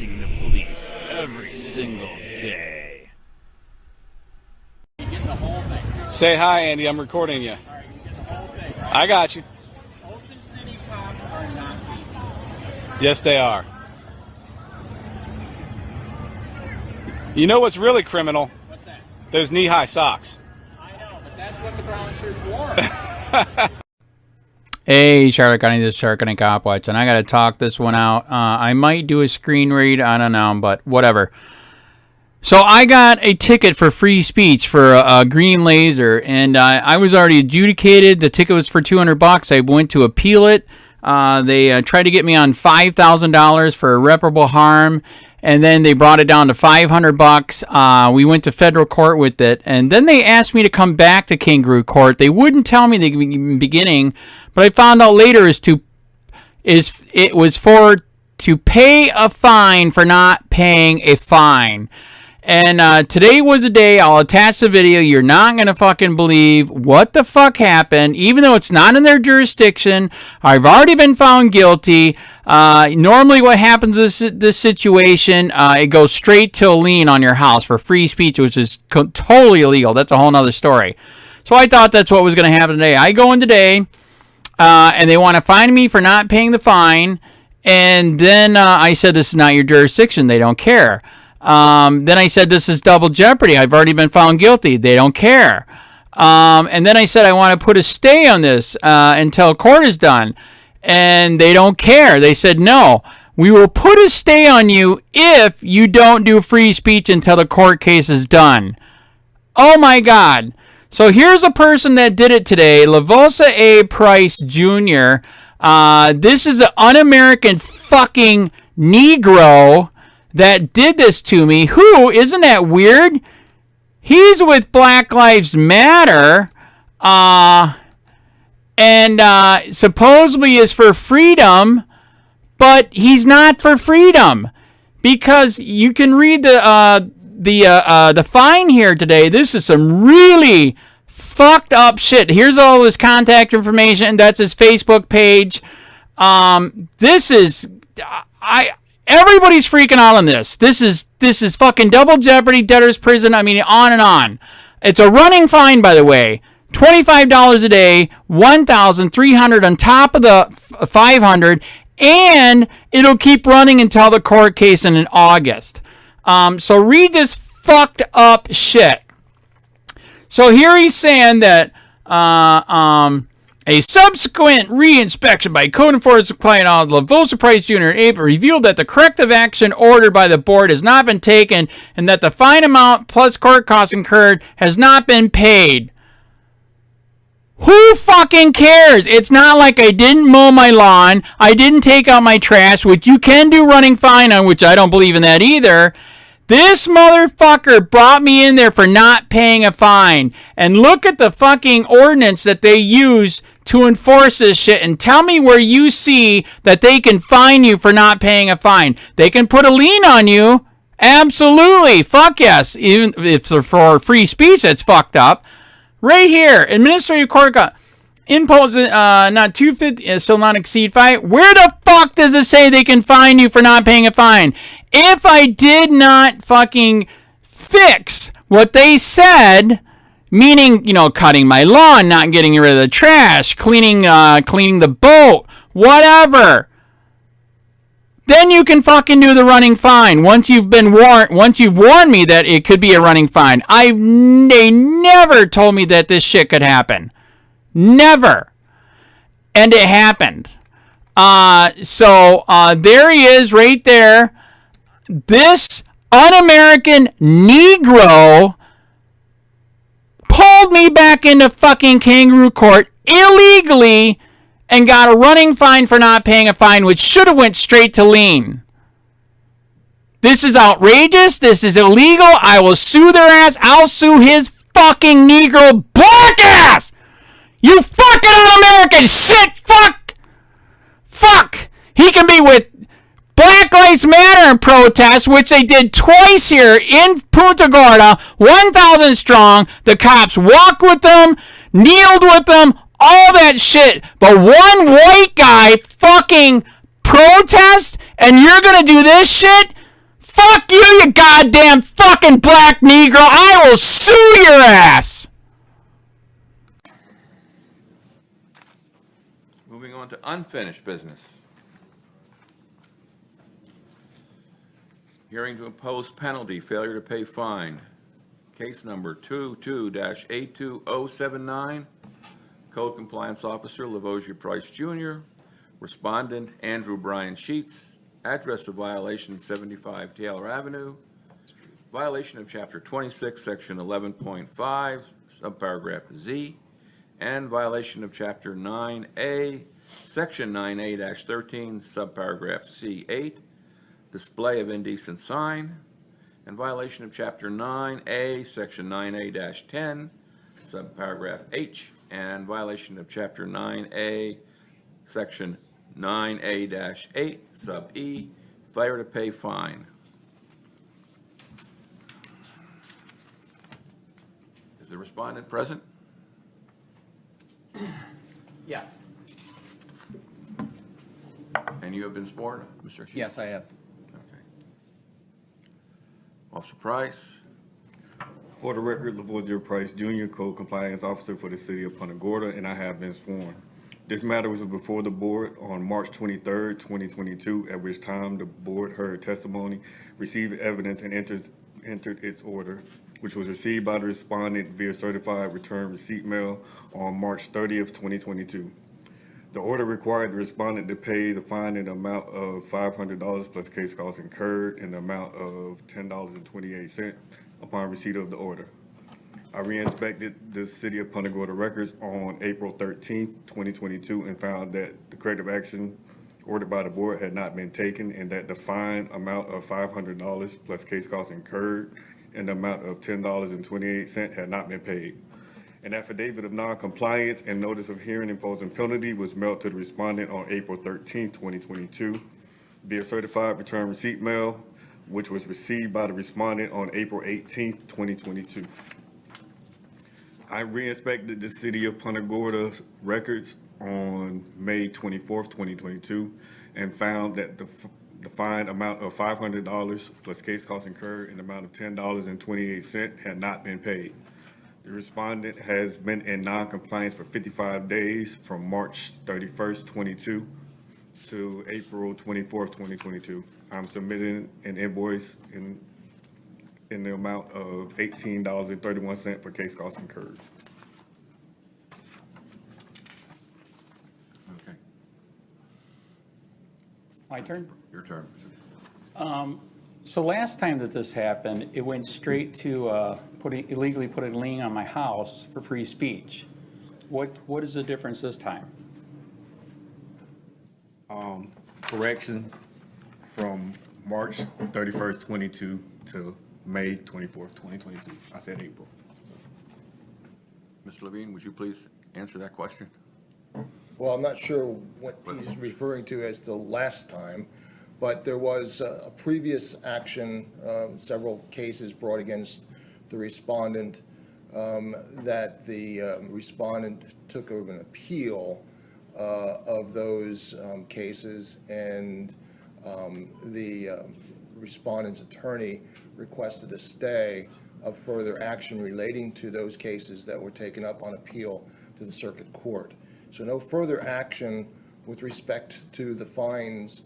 facing the police every single day. Say hi, Andy. I'm recording you. Alright, you get the whole thing, right? I got you. Ocean City cops are not people. Yes, they are. You know what's really criminal? What's that? Those knee-high socks. I know, but that's what the brown shirts wore. Hey, Charlotte County, this is Charlotte County COPWATCH, and I got to talk this one out. I might do a screen read, I don't know, but whatever. So I got a ticket for free speech for a green laser, and I was already adjudicated. The ticket was for $200. I went to appeal it. They tried to get me on $5,000 for irreparable harm, and then they brought it down to $500. We went to federal court with it, and then they asked me to come back to kangaroo court. They wouldn't tell me the beginning, but I found out later it was for to pay a fine for not paying a fine. And today was a day, I'll attach the video, you're not going to fucking believe what the fuck happened, even though it's not in their jurisdiction. I've already been found guilty. Normally what happens in this situation, it goes straight to a lien on your house for free speech, which is totally illegal. That's a whole nother story. So I thought that's what was going to happen today. I go in today, and they want to fine me for not paying the fine, and then I said, this is not your jurisdiction. They don't care. Then I said, this is double jeopardy. I've already been found guilty. They don't care. And then I said, I want to put a stay on this until court is done. And they don't care. They said, no, we will put a stay on you if you don't do free speech until the court case is done. Oh, my God. So here's a person that did it today, Lavosa A. Price Jr. This is an un-American fucking Negro that did this to me. Who? Isn't that weird? He's with Black Lives Matter, and supposedly is for freedom, but he's not for freedom, because you can read the fine here today. This is some really fucked up shit. Here's all his contact information. That's his Facebook page. This is everybody's freaking out on this. This is fucking double jeopardy, debtor's prison. I mean, on and on. It's a running fine, by the way. $25 a day, $1,300 on top of the $500, and it'll keep running until the court case in August. So read this fucked up shit. So here he's saying that a subsequent re-inspection by code enforcement client on Lavosa Price Jr. in April revealed that the corrective action ordered by the board has not been taken, and that the fine amount plus court costs incurred has not been paid. Who fucking cares? It's not like I didn't mow my lawn, I didn't take out my trash, which you can do running fine on, which I don't believe in that either. This motherfucker brought me in there for not paying a fine. And look at the fucking ordinance that they use to enforce this shit, and tell me where you see that they can fine you for not paying a fine. They can put a lien on you. Absolutely. Fuck yes. Even if they're for free speech, that's fucked up. Right here, administrative court impose not 250 still not exceed 5. Where the fuck does it say they can fine you for not paying a fine? If I did not fucking fix what they said, meaning, you know, cutting my lawn, not getting rid of the trash, cleaning the boat, whatever, then you can fucking do the running fine. Once you've warned me that it could be a running fine. They never told me that this shit could happen. Never. And it happened. So there he is right there. This un-American Negro pulled me back into fucking kangaroo court illegally and got a running fine for not paying a fine, which should have went straight to lien. This is outrageous. This is illegal. I will sue their ass. I'll sue his fucking Negro black ass. You fucking un-American shit. Fuck. He can be with Black Lives Matter in protest, which they did twice here in Punta Gorda, 1,000 strong. The cops walked with them, kneeled with them, all that shit. But one white guy fucking protest, and you're gonna do this shit? fuck you, you goddamn fucking black Negro. I will sue your ass. Moving on to unfinished business. Hearing to impose penalty, failure to pay fine. Case number 22-82079. Code Compliance Officer Lavoisier Price Jr. Respondent Andrew Brian Sheets. Address of violation 75 Taylor Avenue. Violation of Chapter 26, Section 11.5, subparagraph Z. And violation of Chapter 9A, Section 9A-13, subparagraph C8. Display of indecent sign. And violation of Chapter 9A, Section 9A-10, subparagraph H. And violation of Chapter 9A, Section 9A-8, sub E, failure to pay fine. Is the respondent present? Yes. And you have been sworn, Mr. Chief? Yes, I have. Okay. Officer Price? For the record, Lavoisier Price Jr., Code Compliance Officer for the City of Punta Gorda, and I have been sworn. This matter was before the board on March 23rd, 2022, at which time the board heard testimony, received evidence, and entered its order, which was received by the respondent via certified return receipt mail on March 30th, 2022. The order required the respondent to pay the fine in the amount of $500 plus case costs incurred in the amount of $10.28 upon receipt of the order. I re-inspected the City of Punta Gorda records on April 13th, 2022, and found that the corrective action ordered by the board had not been taken, and that the fine amount of $500 plus case costs incurred in the amount of $10.28 had not been paid. An affidavit of non-compliance and notice of hearing imposing penalty was mailed to the respondent on April 13th, 2022, via certified return receipt mail, which was received by the respondent on April 18th, 2022. I re-inspected the City of Punta Gorda's records on May 24th, 2022, and found that the fine amount of $500 plus case costs incurred in the amount of $10.28 had not been paid. The respondent has been in non-compliance for 55 days from March 31st, 22 to April 24th, 2022. I'm submitting an invoice in the amount of $18.31 for case costs incurred. Okay. My turn? Your turn. So last time that this happened, it went straight to illegally putting a lien on my house for free speech. What is the difference this time? Correction from March 31st, 22 to May 24th, 2022. I said April. Mr. Levine, would you please answer that question? Well, I'm not sure what he's referring to as the last time, but there was a previous action, several cases brought against the respondent, that the respondent took an appeal of those cases, and the respondent's attorney requested a stay of further action relating to those cases that were taken up on appeal to the circuit court. So no further action with respect to the fines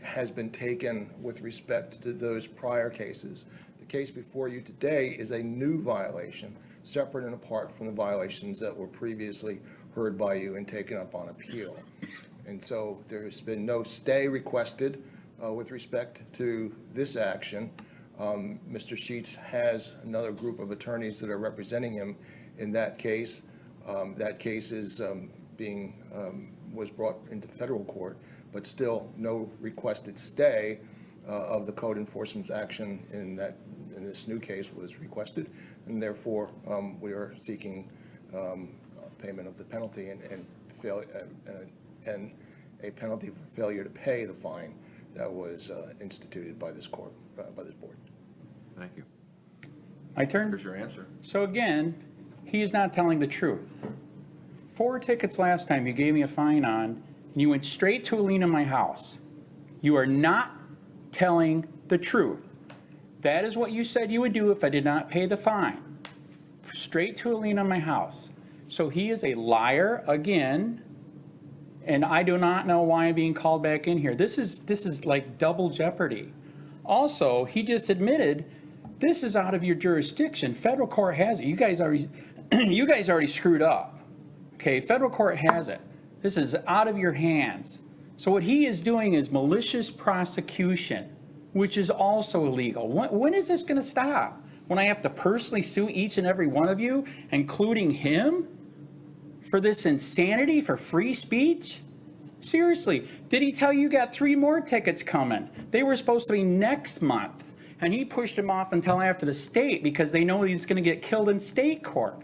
has been taken with respect to those prior cases. The case before you today is a new violation, separate and apart from the violations that were previously heard by you and taken up on appeal. And so there has been no stay requested with respect to this action. Mr. Sheets has another group of attorneys that are representing him in that case. That case is was brought into federal court, but still no requested stay of the code enforcement's action in this new case was requested, and therefore we are seeking payment of the penalty and a penalty for failure to pay the fine that was instituted by this court, by this board. Thank you. My turn? Here's your answer. So again, he's not telling the truth. 4 tickets last time you gave me a fine on, and you went straight to a lien on my house. You are not telling the truth. That is what you said you would do if I did not pay the fine. Straight to a lien on my house. So he is a liar again, and I do not know why I'm being called back in here. This is like double jeopardy. Also, he just admitted this is out of your jurisdiction. Federal court has it. You guys already screwed up. Okay, federal court has it. This is out of your hands. So what he is doing is malicious prosecution, which is also illegal. When is this going to stop? When I have to personally sue each and every one of you, including him, for this insanity, for free speech? Seriously, did he tell you got 3 more tickets coming? They were supposed to be next month, and he pushed them off until after the state because they know he's going to get killed in state court,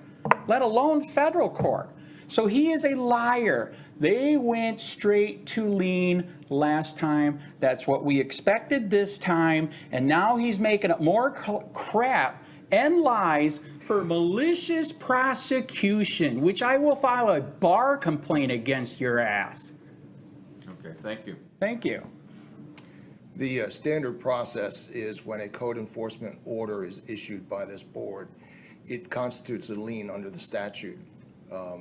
let alone federal court. So he is a liar. They went straight to lien last time. That's what we expected this time. And now he's making up more crap and lies for malicious prosecution, which I will file a bar complaint against your ass. Okay, thank you. Thank you. The standard process is when a code enforcement order is issued by this board, it constitutes a lien under the statute. There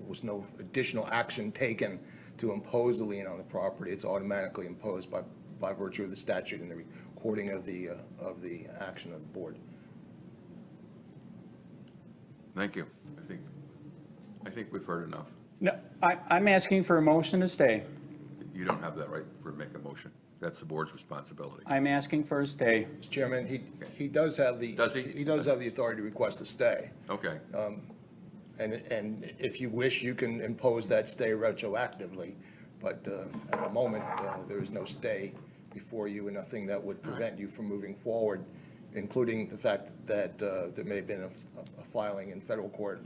was no additional action taken to impose a lien on the property. It's automatically imposed by virtue of the statute and the recording of the action of the board. Thank you. I think we've heard enough. No, I'm asking for a motion to stay. You don't have that right for make a motion. That's the board's responsibility. I'm asking for a stay. Mr. Chairman, he does have the. Does he? He does have the authority to request a stay. Okay. And if you wish, you can impose that stay retroactively. But at the moment, there is no stay before you and nothing that would prevent you from moving forward, including the fact that there may have been a filing in federal court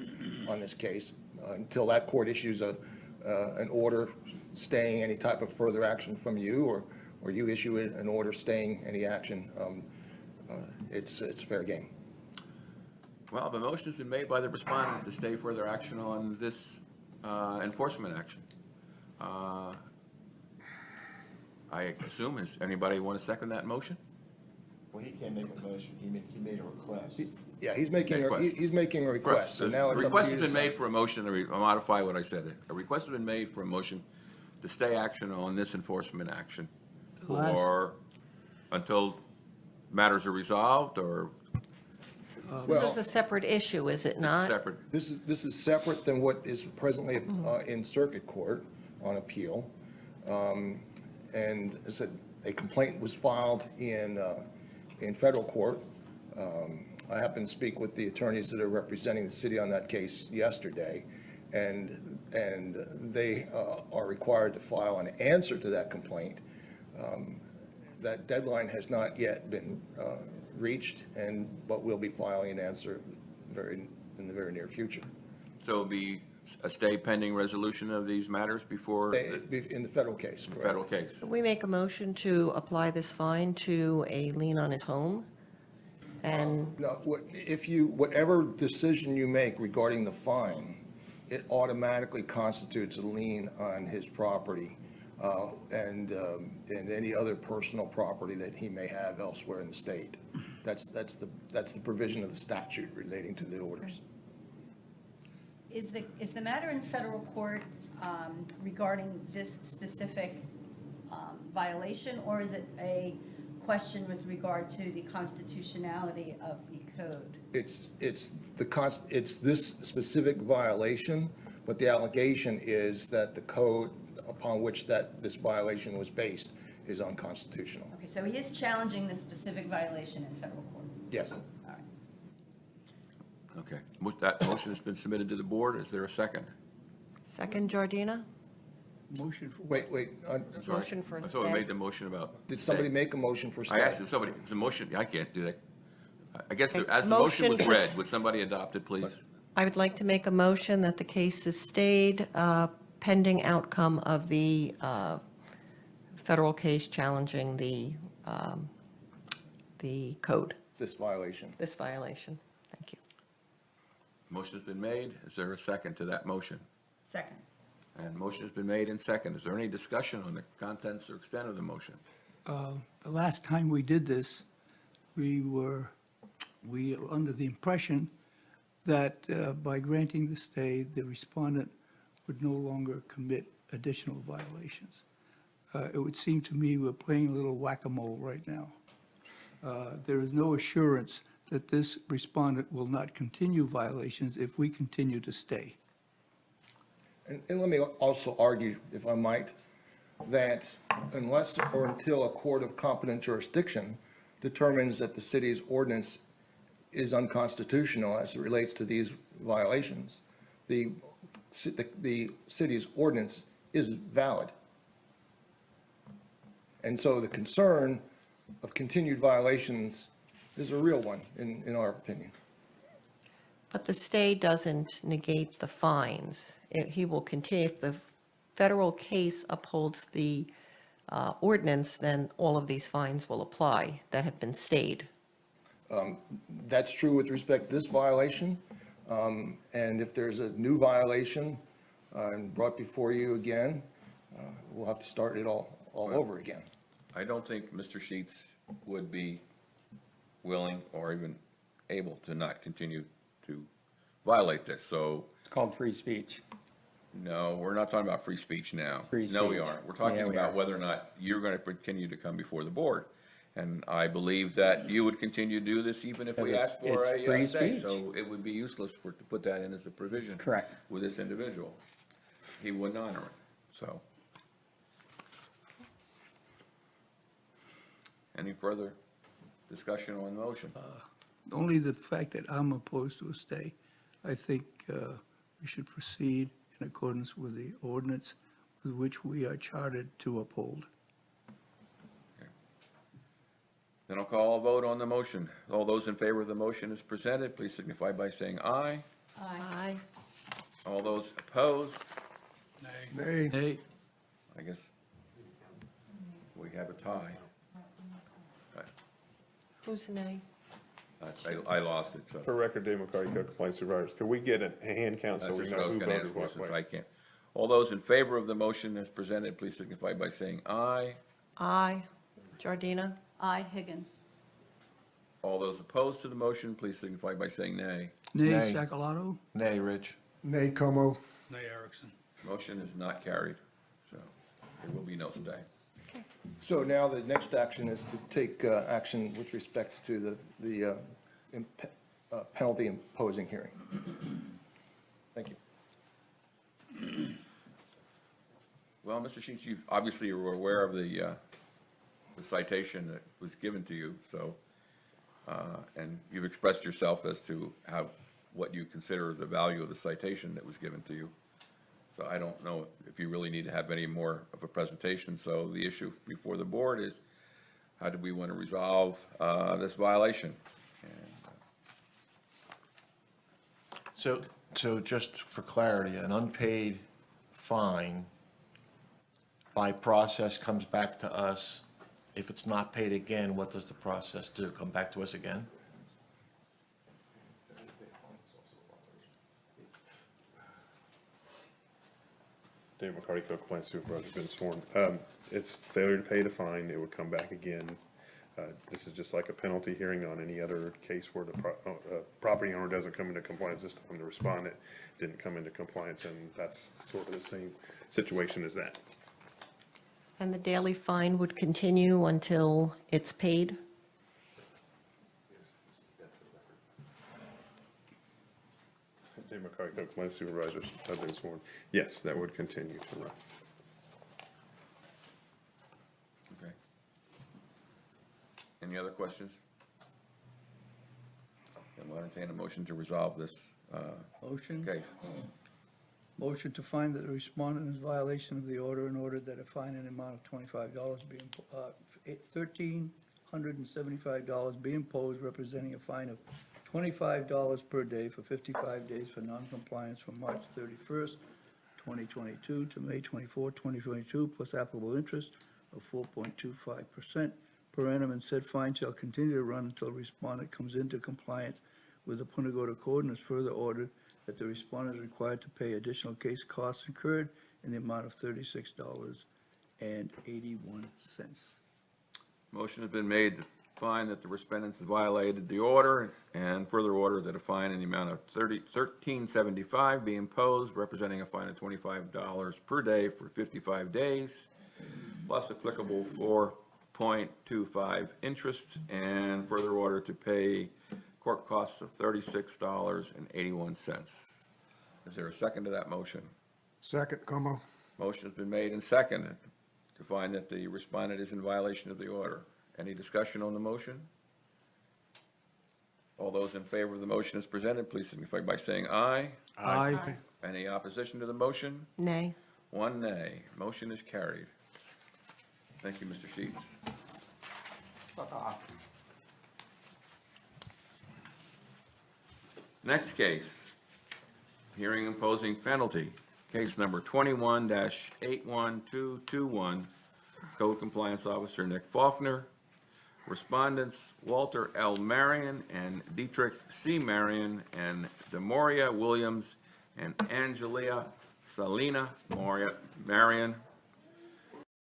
on this case. Until that court issues an order staying any type of further action from you, or you issue an order staying any action, it's fair game. Well, the motion has been made by the respondent to stay further action on this enforcement action. I assume, does anybody want to second that motion? Well, he can't make a motion, he made a request. Yeah, he's making a request, so now it's A up request to you has to been made decide. for a motion, I'll modify what I said. A request has been made for a motion to stay action on this enforcement action or until matters are resolved or This is a separate issue, is it not? separate. This is separate than what is presently in circuit court on appeal. And as I said, a complaint was filed in federal court. I happened to speak with the attorneys that are representing the city on that case yesterday, and they are required to file an answer to that complaint. That deadline has not yet been reached, but we'll be filing an answer in the very near future. So it'll be a stay pending resolution of these matters before In the federal case, the correct? federal case. We make a motion to apply this fine to a lien on his home, and No, whatever decision you make regarding the fine, it automatically constitutes a lien on his property and any other personal property that he may have elsewhere in the state. That's the provision of the statute relating to the orders. Is the matter in federal court regarding this specific violation, or is it a question with regard to the constitutionality of the code? It's this specific violation, but the allegation is that the code upon which this violation was based is unconstitutional. Okay, so he is challenging this specific violation in federal court. Yes. All right. Okay. That motion has been submitted to the board. Is there a second? second, Giardina? Wait, I'm sorry. Motion for a I thought we stay. made the motion about. did somebody stay. make a motion for stay? I asked if somebody, it was a motion, I can't do that. I guess Okay, as the motion was motion read, to- would somebody adopt it, please? I would like to make a motion that the case is stayed pending outcome of the federal case challenging the code, This violation. this violation. Thank you. Motion's been made. Is there a second to that motion? Second. And motion has been made and second. Is there any discussion on the contents or extent of the motion? The last time we did this, we were under the impression that by granting the stay, the respondent would no longer commit additional violations. It would seem to me we're playing a little whack-a-mole right now. There is no assurance that this respondent will not continue violations if we continue to stay. And let me also argue, if I might, that unless or until a court of competent jurisdiction determines that the city's ordinance is unconstitutional as it relates to these violations, the city's ordinance is valid. And so the concern of continued violations is a real one, in our opinion. But the stay doesn't negate the fines. He will continue, if the federal case upholds the ordinance, then all of these fines will apply that have been stayed. That's true with respect to this violation. And if there's a new violation and brought before you again, we'll have to start it all over again. I don't think Mr. Sheets would be willing or even able to not continue to violate this, so. It's called free speech. No, we're not talking about free speech now. Free No, we speech. aren't. We're talking Yeah, we about are. whether or not you're going to continue to come before the board. And I believe that you would continue to do this even if we Because asked for it's free a stay. speech. So it would be useless to put that in as a provision. Correct. With this individual. He wouldn't honor it, so. Any further discussion on the motion? Only the fact that I'm opposed to a stay, I think we should proceed in accordance with the ordinance with which we are chartered to uphold. Then I'll call a vote on the motion. All those in favor of the motion as presented, please signify by saying aye. Aye. All those opposed, Nay. Nay. I guess we have a tie. Who's nay? I lost it, so. For record, Dave McCarty, co-compliance survivors, could we get a hand count so That's we just what know I was who going to ask voted for, what since way? I can't. All those in favor of the motion as presented, please signify by saying aye. Aye. Jardina? Aye, Higgins. All those opposed to the motion, please signify by saying nay. Nay, Nay. Sacaloto? Nay, Rich. Nay, Como. Nay, Erickson. Motion is not carried, so there will be no stay. So now the next action is to take action with respect to the penalty imposing hearing. Thank you. Well, Mr. Sheets, you obviously were aware of the citation that was given to you, so, and you've expressed yourself as to what you consider the value of the citation that was given to you. So I don't know if you really need to have any more of a presentation. So the issue before the board is, how do we want to resolve this violation? So just for clarity, an unpaid fine by process comes back to us. If it's not paid again, what does the process do? Come back to us again? Dave McCarty, co-compliance supervisor, been sworn. It's failure to pay the fine, it would come back again. This is just like a penalty hearing on any other case where the property owner doesn't come into compliance. This time the respondent didn't come into compliance, and that's sort of the same situation as that. And the daily fine would continue until it's paid? Dave McCarty, co-compliance supervisors have been sworn. Yes, that would continue to run. Okay. Any other questions? Then we'll entertain a motion to resolve this Motion? case. Motion to find that the respondent is violation of the order and order that a fine in the amount of $25 be, $1,375 be imposed, representing a fine of $25 per day for 55 days for noncompliance from March 31st, 2022 to May 24, 2022, plus applicable interest of 4.25% per annum, and said fine shall continue to run until respondent comes into compliance with the Punta Gorda Code, and is further ordered that the respondent is required to pay additional case costs incurred in the amount of $36.81. Motion has been made find that the respondents violated the order, and further order that a fine in the amount of $13.75 be imposed, representing a fine of $25 per day for 55 days, plus applicable 4.25 interests, and further order to pay court costs of $36.81. Is there a second to that motion? Second, Como. Motion's been made and seconded to find that the respondent is in violation of the order. Any discussion on the motion? All those in favor of the motion as presented, please signify by saying aye. Aye. Any opposition to the motion? Nay. One nay. Motion is carried. Thank you, Mr. Sheets. Next case, hearing imposing penalty, case number 21-81221, Code Compliance Officer Nick Faulkner. Respondents Walter L. Marion and Dietrich C. Marion and Demoria Williams and Angelia Salina Marion